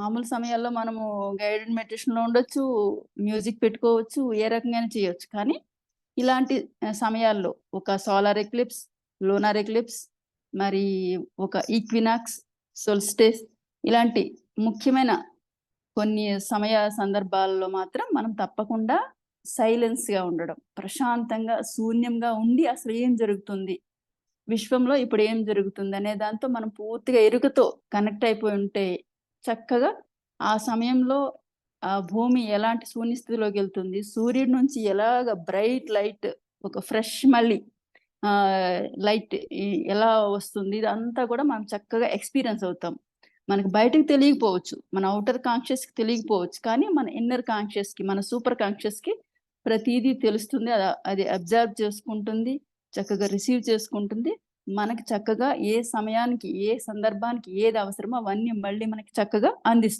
మామూలు సమయాల్లో మనము గైడెడ్ మెడిటేషన్‌లో ఉండొచ్చు, మ్యూజిక్ పెట్టుకోవచ్చు, ఏ రకంగానైనా చేయొచ్చు. కానీ ఇలాంటి సమయాల్లో ఒక సోలార్ ఎక్లిప్స్, లూనార్ ఎక్లిప్స్, మరి ఒక ఈక్వినాక్స్, సోల్స్టిస్ ఇలాంటి ముఖ్యమైన కొన్ని సందర్భాల్లో మాత్రం మనం తప్పకుండా సైలెన్స్‌గా ఉండడం. ప్రశాంతంగా, శూన్యంగా ఉండి అసలు ఏం జరుగుతుంది? విశ్వంలో ఇప్పుడు ఏం జరుగుతుందనే దాంతో మనం పూర్తిగా ఎరుకతో కనెక్ట్ అయిపోయి ఉంటే, చక్కగా ఆ సమయంలో ఆ భూమి ఎలాంటి శూన్య స్థితిలోకెళ్తుంది, సూర్యుడి నుంచి ఎలాగ బ్రైట్ లైట్ ఒక ఫ్రెష్ మళ్ళీ లైట్ ఎలా వస్తుంది, ఇదంతా కూడా మనం చక్కగా ఎక్స్‌పీరియన్స్ అవుతాం. మనకు బయటకి తెలియకపోవచ్చు. మన ఔటర్ కాన్షియస్‌కి తెలియకపోవచ్చు. కానీ మన ఇన్నర్ కాన్షియస్‌కి, మన సూపర్ కాన్షియస్‌కి ప్రతీదీ తెలుస్తుంది. అది అబ్జర్వ్ చేసుకుంటుంది. చక్కగా రిసీవ్ చేసుకుంటుంది. మనకి చక్కగా ఏ సమయానికి, ఏ సందర్భానికి ఏది అవసరమో అవన్నీ మళ్ళీ మనకి చక్కగా అందిస్తుంది.